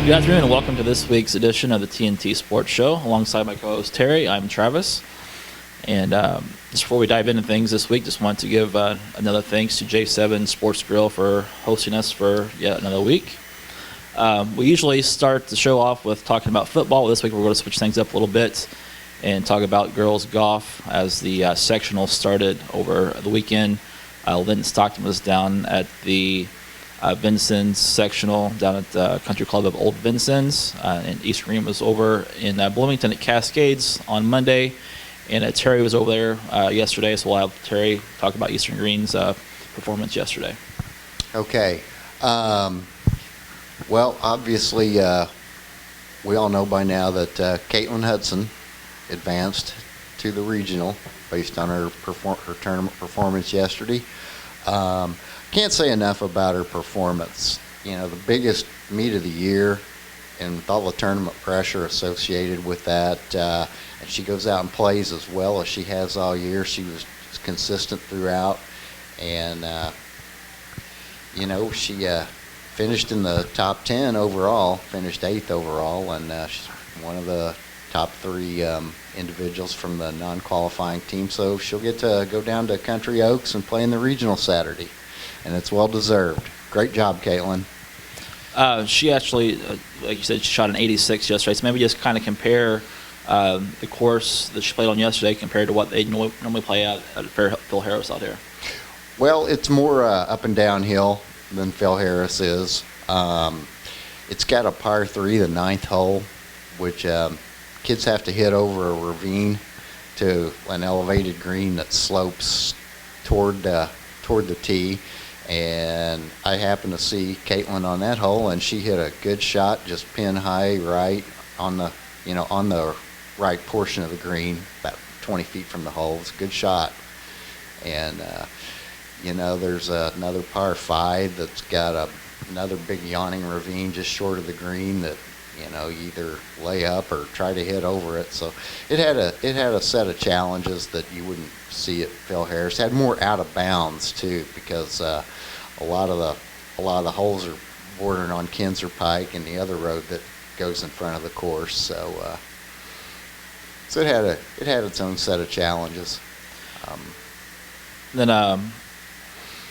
Good afternoon and welcome to this week's edition of the TNT Sports Show. Alongside my co-host Terry, I'm Travis. And just before we dive into things this week, just want to give another thanks to J7 Sports Grill for hosting us for yet another week. We usually start the show off with talking about football. This week we're going to switch things up a little bit and talk about girls golf as the sectional started over the weekend. Linton Stockton was down at the Vincennes sectional down at the Country Club of Old Vincennes, and Eastern Green was over in Bloomington at Cascades on Monday, and Terry was over there yesterday, so we'll have Terry talk about Eastern Green's performance yesterday. Okay. Well, obviously, we all know by now that Caitlin Hudson advanced to the regional based on her tournament performance yesterday. Can't say enough about her performance. You know, the biggest meet of the year, and with all the tournament pressure associated with that, and she goes out and plays as well as she has all year. She was consistent throughout, and you know, she finished in the top 10 overall, finished 8th overall, and she's one of the top 3 individuals from the non-qualifying team. So she'll get to go down to Country Oaks and play in the regional Saturday, and it's well deserved. Great job, Caitlin. She actually, like you said, she shot an 86 yesterday. So maybe just kind of compare the course that she played on yesterday compared to what they normally play at Phil Harris out here. Well, it's more up and downhill than Phil Harris is. It's got a par 3, the 9th hole, which kids have to hit over a ravine to an elevated green that slopes toward the tee. And I happened to see Caitlin on that hole, and she hit a good shot, just pin high right on the right portion of the green, about 20 feet from the hole. It's a good shot. And there's another par 5 that's got another big yawning ravine just short of the green that you either lay up or try to hit over it. So it had a set of challenges that you wouldn't see at Phil Harris. It had more out of bounds too, because a lot of the holes are bordering on Kinzer Pike and the other road that goes in front of the course. So it had its own set of challenges. Then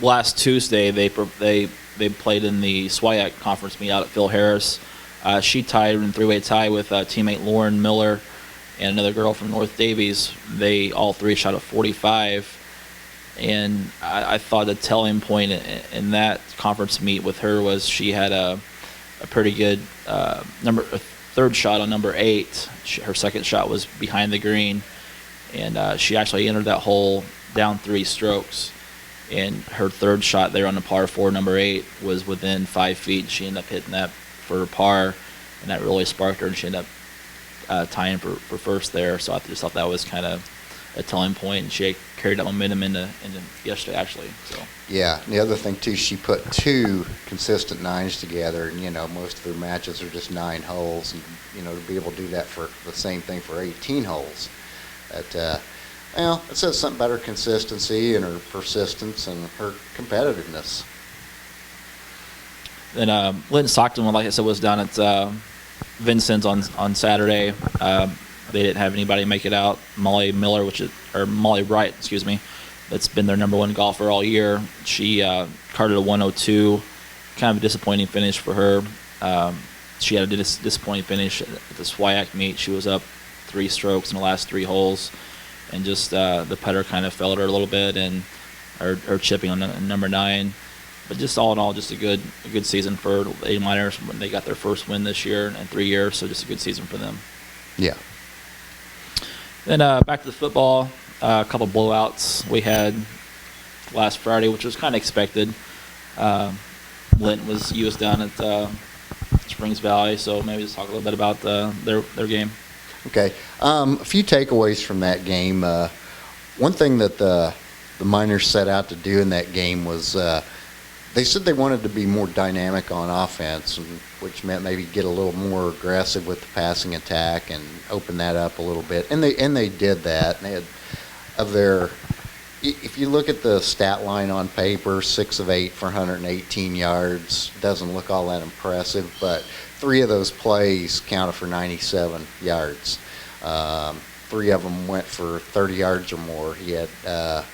last Tuesday they played in the SWIAC conference meet out at Phil Harris. She tied in a 3-way tie with teammate Lauren Miller and another girl from North Davies. They all 3 shot a 45, and I thought the telling point in that conference meet with her was she had a pretty good third shot on number 8. Her second shot was behind the green, and she actually entered that hole down 3 strokes. And her third shot there on the par 4, number 8, was within 5 feet. She ended up hitting that for par, and that really sparked her, and she ended up tying for first there. So I just thought that was kind of a telling point, and she carried that momentum into yesterday, actually. So yeah, and the other thing too, she put 2 consistent 9s together, and most of their matches are just 9 holes, and to be able to do that for the same thing for 18 holes, that it says something about her consistency and her persistence and her competitiveness. Then Linton Stockton, like I said, was down at Vincennes on Saturday. They didn't have anybody make it out. Molly Wright, that's been their number 1 golfer all year. She carded a 102, kind of a disappointing finish for her. She had a disappointing finish at the SWIAC meet. She was up 3 strokes in the last 3 holes, and just the putter kind of fell at her a little bit, and her chipping on number 9. But just all in all, just a good season for the A Miners when they got their first win this year in 3 years. So just a good season for them. Yeah. Then back to the football. A couple blowouts we had last Friday, which was kind of expected. Linton was down at Springs Valley, so maybe just talk a little bit about their game. Okay. A few takeaways from that game. One thing that the Miners set out to do in that game was they said they wanted to be more dynamic on offense, which meant maybe get a little more aggressive with the passing attack and open that up a little bit. And they did that. And they had if you look at the stat line on paper, 6 of 8 for 118 yards, doesn't look all that impressive, but 3 of those plays counted for 97 yards. 3 of them went for 30 yards or more. He had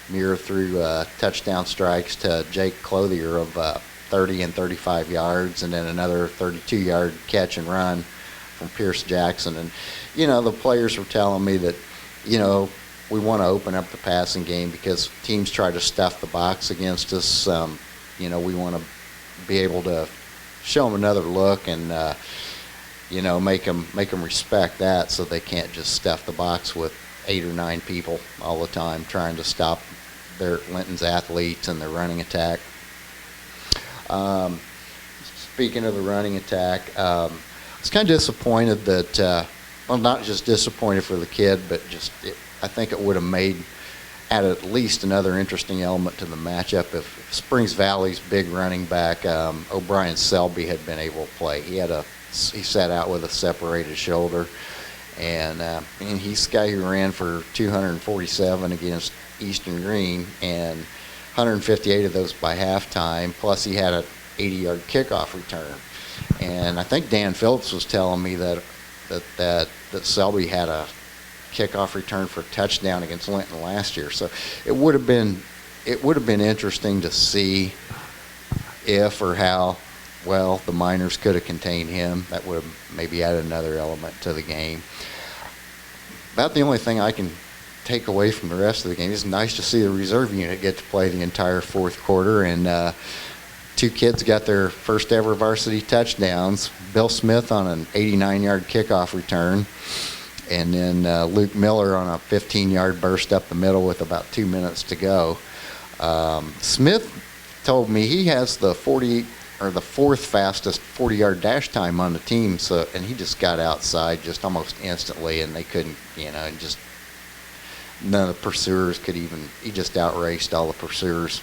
Muir threw touchdown strikes to Jake Clothier of 30 and 35 yards, and then another 32-yard catch and run from Pierce Jackson. And, the players were telling me that, we want to open up the passing game because teams try to stuff the box against us. We want to be able to show them another look and, make them respect that, so they can't just stuff the box with 8 or 9 people all the time trying to stop Linton's athletes and their running attack. Speaking of the running attack, I was kind of disappointed that, not just disappointed for the kid, but I think it would have added at least another interesting element to the matchup if Springs Valley's big running back, O'Brien Selby, had been able to play. He sat out with a separated shoulder, and he's the guy who ran for 247 against Eastern Green, and 158 of those by halftime, plus he had an 80-yard kickoff return. And I think Dan Phillips was telling me that Selby had a kickoff return for a touchdown against Linton last year. So it would have been interesting to see if or how well the Miners could have contained him. That would have maybe added another element to the game. About the only thing I can take away from the rest of the game. It's nice to see the reserve unit get to play the entire fourth quarter, and 2 kids got their first ever varsity touchdowns. Bill Smith on an 89-yard kickoff return, and then Luke Miller on a 15-yard burst up the middle with about 2 minutes to go. Smith told me he has the 4th fastest 40-yard dash time on the team, and he just got outside just almost instantly, and they couldn't, just none of the pursuers could even. He just outraced all the pursuers.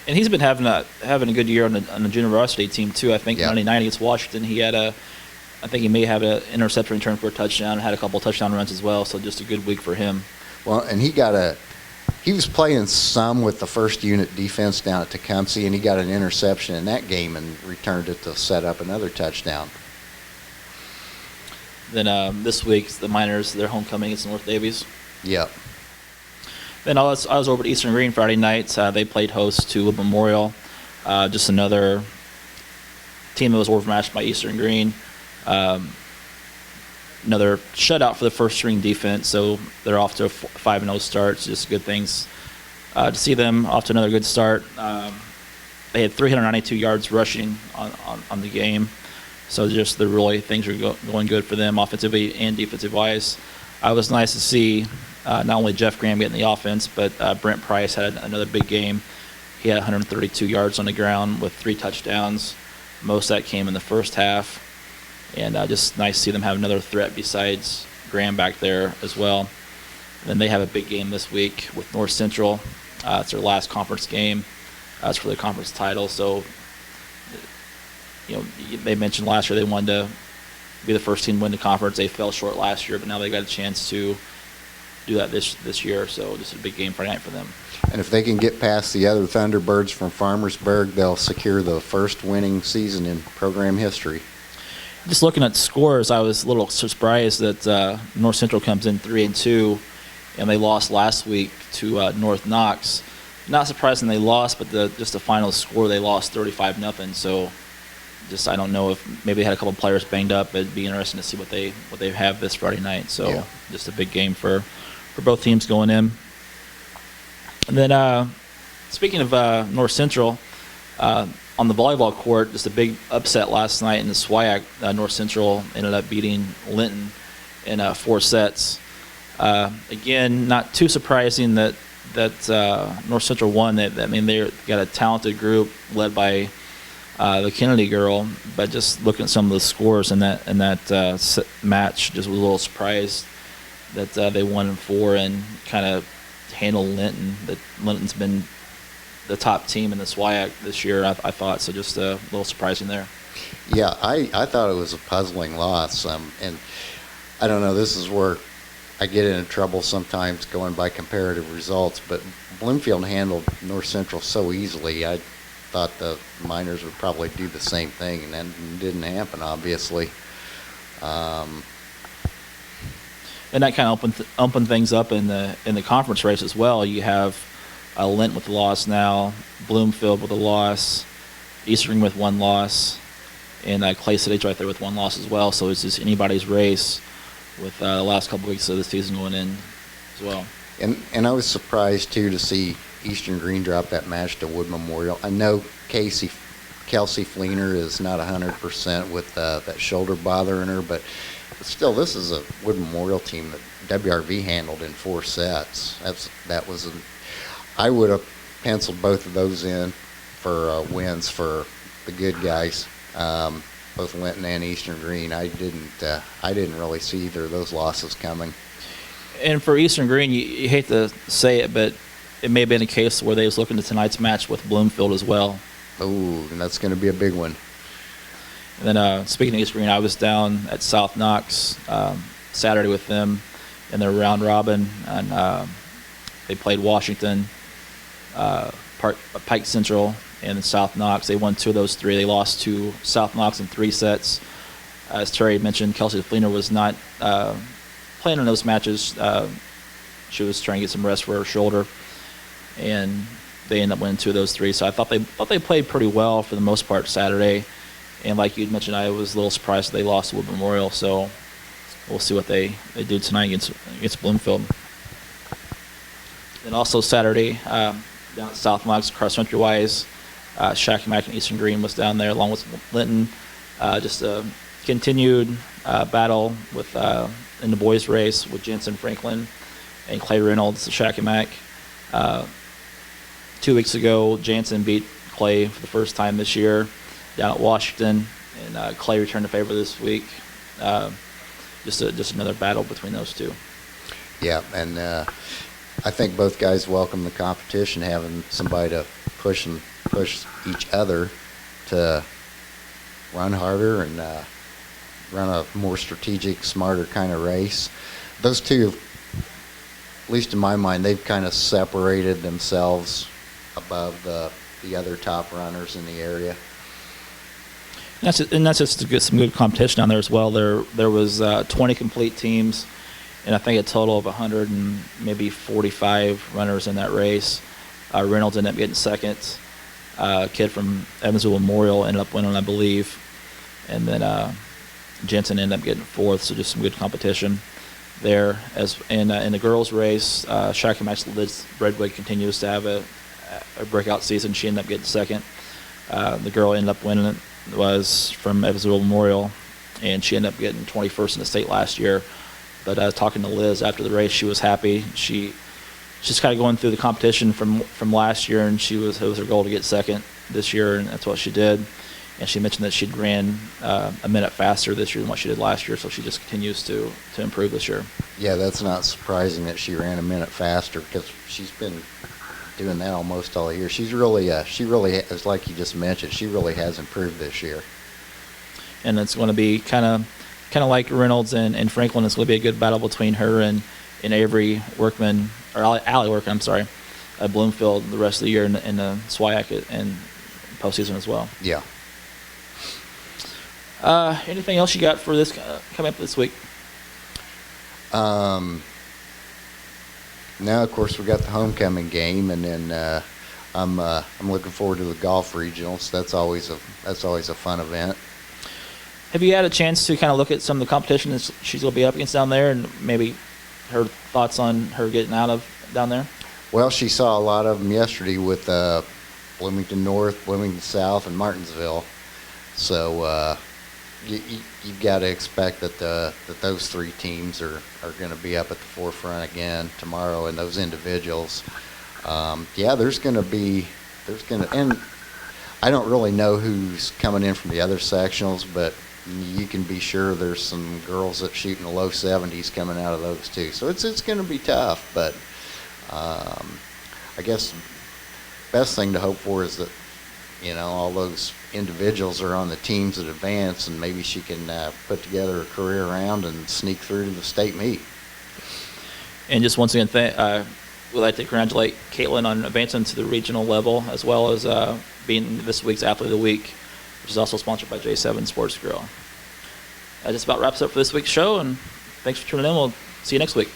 And he's been having a good year on the junior varsity team too. I think Monday night against Washington, he had I think he may have an interception return for a touchdown. Had a couple of touchdown runs as well. So just a good week for him. Well, and he was playing some with the first unit defense down at Tecumseh, and he got an interception in that game and returned it to set up another touchdown. Then this week, the Miners, their homecoming against North Davies. Yep. Then I was over at Eastern Green Friday night. They played host to Wood Memorial. Just another team that was overmatched by Eastern Green. Another shutout for the first string defense, so they're off to a 5-0 start. So just good things to see them off to another good start. They had 392 yards rushing on the game, so just things are going good for them offensively and defensive wise. It was nice to see not only Jeff Graham getting the offense, but Brent Price had another big game. He had 132 yards on the ground with 3 touchdowns. Most of that came in the first half. And just nice to see them have another threat besides Graham back there as well. And then they have a big game this week with North Central. It's their last conference game. It's for the conference title. So, they mentioned last year they wanted to be the first team to win the conference. They fell short last year, but now they got a chance to do that this year. So just a big game Friday night for them. And if they can get past the other Thunderbirds from Farmersburg, they'll secure the first winning season in program history. Just looking at scores, I was a little surprised that North Central comes in 3-2, and they lost last week to North Knox. Not surprising they lost, but just the final score, they lost 35-0. So, I don't know if maybe they had a couple of players banged up. But it'd be interesting to see what they have this Friday night. So, Just a big game for both teams going in. And then, speaking of North Central. On the volleyball court, just a big upset last night in the SWIAC. North Central ended up beating Linton in 4 sets. Again, not too surprising that North Central won. They got a talented group led by the Kennedy girl, but just looking at some of the scores in that match, just was a little surprised that they won in 4 and kind of handled Linton. That Linton's been the top team in the SWIAC this year, I thought, so just a little surprising there. Yeah, I thought it was a puzzling loss, and I don't know, this is where I get into trouble sometimes going by comparative results, but Bloomfield handled North Central so easily. thought the minors would probably do the same thing, and that didn't happen, obviously. And that kind of opened things up in the conference race as well. You have Lent with a loss now, Bloomfield with a loss, Eastern with one loss, and Clay City's right there with one loss as well. So it's just anybody's race with the last couple weeks of the season going in as well. And I was surprised too to see Eastern Green drop that match to Wood Memorial. I know Kelsey Fleener is not 100% with that shoulder bothering her, but still, this is a Wood Memorial team that WRV handled in 4 sets. I would have penciled both of those in for wins for the good guys, both Linton and Eastern Green. I didn't really see either of those losses coming. And for Eastern Green, you hate to say it, but it may have been a case where they was looking at tonight's match with Bloomfield as well. Oh, and that's going to be a big one. And then speaking of Eastern Green, I was down at South Knox Saturday with them in their round robin, and they played Washington, Pike Central, and South Knox. They won 2 of those 3. They lost to South Knox in 3 sets. As Terry mentioned, Kelsey Fleener was not playing in those matches. She was trying to get some rest for her shoulder, and they ended up winning 2 of those 3. So I thought they played pretty well for the most part Saturday. And like you'd mentioned, I was a little surprised they lost to Wood Memorial. So we'll see what they do tonight against Bloomfield. And also Saturday, down at South Knox, cross country wise, Shackamack and Eastern Green was down there along with Linton. Just a continued battle with in the boys race with Jensen Franklin and Clay Reynolds, Shackamack. 2 weeks ago, Jansen beat Clay for the first time this year down at Washington, and Clay returned to favor this week. Just another battle between those two. Yeah, and I think both guys welcome the competition, having somebody to push each other to run harder and run a more strategic, smarter kind of race. Those two, at least in my mind, they've kind of separated themselves above the other top runners in the area. And that's just to get some good competition down there as well. There was 20 complete teams, and I think a total of 100 and maybe 45 runners in that race. Reynolds ended up getting second. A kid from Evansville Memorial ended up winning, I believe, and then Jensen ended up getting fourth. So just some good competition there. In the girls' race, Shackamack's Liz Redwood continues to have a breakout season. She ended up getting second. The girl ended up winning it. Was from Evansville Memorial, and she ended up getting 21st in the state last year. But talking to Liz after the race, she was happy. She's kind of going through the competition from last year, and it was her goal to get second this year, and that's what she did. And she mentioned that she'd ran a minute faster this year than what she did last year, so she just continues to improve this year. Yeah, that's not surprising that she ran a minute faster, because she's been doing that almost all year. She really, as like you just mentioned, she really has improved this year. And it's going to be kind of like Reynolds and Franklin. It's going to be a good battle between her and Avery Workman, or Allie Workman, I'm sorry, at Bloomfield the rest of the year in the SWIAC and postseason as well. Yeah. Anything else you got for this coming up this week? Now, of course, we got the homecoming game, and then I'm looking forward to the golf regionals. That's always a fun event. Have you had a chance to kind of look at some of the competition that she's going to be up against down there, and maybe her thoughts on her getting out of down there? Well, she saw a lot of them yesterday with Bloomington North, Bloomington South, and Martinsville. So you've got to expect that those 3 teams are going to be up at the forefront again tomorrow in those individuals. And I don't really know who's coming in from the other sectionals, but you can be sure there's some girls that shoot in the low 70s coming out of those too. So it's going to be tough, but I guess best thing to hope for is that all those individuals are on the teams that advance, and maybe she can put together a career round and sneak through to the state meet. And just once again, we'd like to congratulate Caitlin on advancing to the regional level, as well as being this week's Athlete of the Week, which is also sponsored by J7 Sports Grill. That just about wraps up for this week's show, and thanks for tuning in. We'll see you next week.